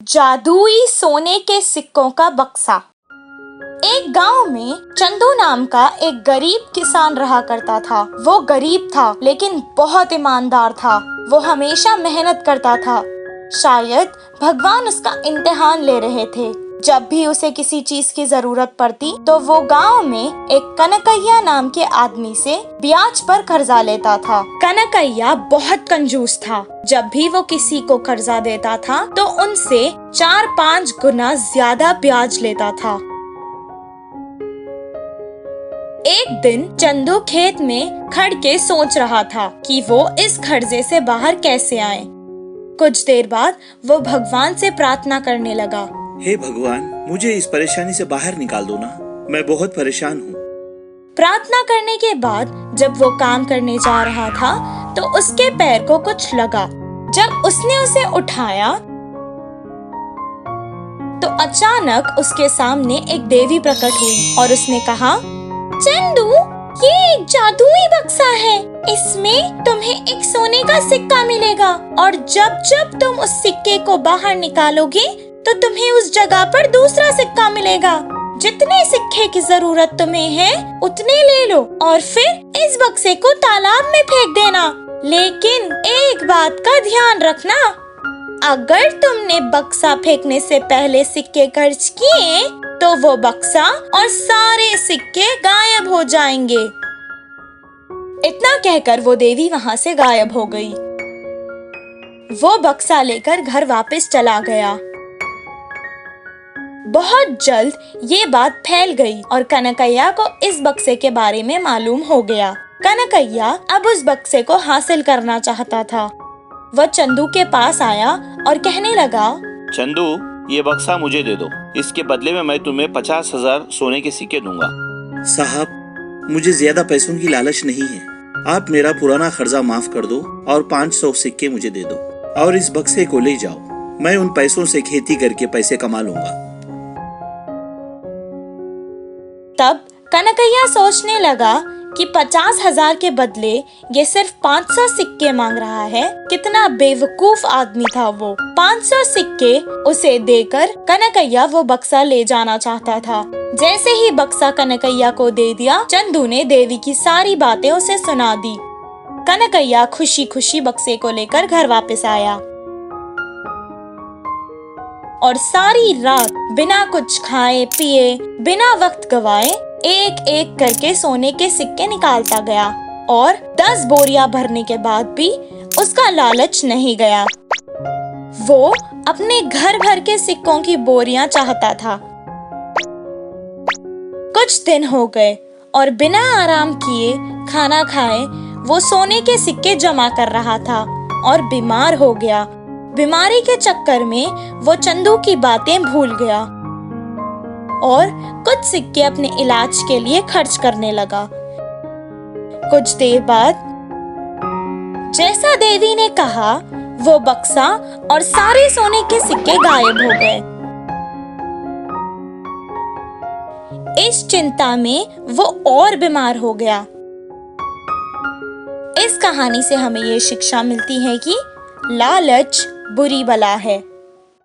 जादुई सोने के सिक्कों का बक्सा। एक गांव में चंदू नाम का एक गरीब किसान रहा करता था। वो गरीब था लेकिन बहुत ईमानदार था। वो हमेशा मेहनत करता था। शायद भगवान उसका इम्तिहान ले रहे थे। जब भी उसे किसी चीज की जरूरत पड़ती तो वो गांव में एक कनकैया नाम के आदमी से ब्याज पर कर्जा लेता था। कनकैया बहुत कंजूस था। जब भी वो किसी को कर्जा देता था तो उनसे 4-5 गुना ज्यादा ब्याज लेता था। एक दिन चंदू खेत में खड़ के सोच रहा था कि वो इस कर्जे से बाहर कैसे आए। कुछ देर बाद वो भगवान से प्रार्थना करने लगा। हे भगवान, मुझे इस परेशानी से बाहर निकाल दो ना, मैं बहुत परेशान हूँ। प्रार्थना करने के बाद जब वो काम करने जा रहा था तो उसके पैर को कुछ लगा। जब उसने उसे उठाया तो अचानक उसके सामने एक देवी प्रकट हुई और उसने कहा, चंदू, ये एक जादुई बक्सा है। इसमें तुम्हें एक सोने का सिक्का मिलेगा और जब जब तुम उस सिक्के को बाहर निकालोगे तो तुम्हें उस जगह पर दूसरा सिक्का मिलेगा। जितने सिक्के की जरूरत तुम्हें है उतने ले लो और फिर इस बक्से को तालाब में फेंक देना। लेकिन एक बात का ध्यान रखना, अगर तुमने बक्सा फेंकने से पहले सिक्के खर्च किए तो वो बक्सा और सारे सिक्के गायब हो जाएंगे। इतना कहकर वो देवी वहाँ से गायब हो गई। वो बक्सा लेकर घर वापस चला गया। बहुत जल्द ये बात फैल गई और कनकैया को इस बक्से के बारे में मालूम हो गया। कनकैया अब उस बक्से को हासिल करना चाहता था। वह चंदू के पास आया और कहने लगा, चंदू, ये बक्सा मुझे दे दो। इसके बदले में मैं तुम्हें 50,000 सोने के सिक्के दूंगा। साहब, मुझे ज्यादा पैसों की लालच नहीं है। आप मेरा पुराना कर्जा माफ कर दो और 500 सिक्के मुझे दे दो और इस बक्से को ले जाओ। मैं उन पैसों से खेती करके पैसे कमा लूंगा। तब कनकैया सोचने लगा कि 50,000 के बदले ये सिर्फ 500 सिक्के मांग रहा है। कितना बेवकूफ आदमी था वो। 500 सिक्के उसे देकर कनकैया वो बक्सा ले जाना चाहता था। जैसे ही बक्सा कनकैया को दे दिया, चंदू ने देवी की सारी बातें उसे सुना दी। कनकैया खुशी खुशी बक्से को लेकर घर वापस आया और सारी रात बिना कुछ खाए पिए, बिना वक्त गवाए एक एक करके सोने के सिक्के निकालता गया और 10 बोरियां भरने के बाद भी उसका लालच नहीं गया। वो अपने घर भर के सिक्कों की बोरियां चाहता था। कुछ दिन हो गए और बिना आराम किए, खाना खाए वो सोने के सिक्के जमा कर रहा था और बीमार हो गया। बीमारी के चक्कर में वो चंदू की बातें भूल गया और कुछ सिक्के अपने इलाज के लिए खर्च करने लगा। कुछ देर बाद जैसा देवी ने कहा, वो बक्सा और सारे सोने के सिक्के गायब हो गए। इस चिंता में वो और बीमार हो गया। इस कहानी से हमें ये शिक्षा मिलती है कि लालच बुरी बला है।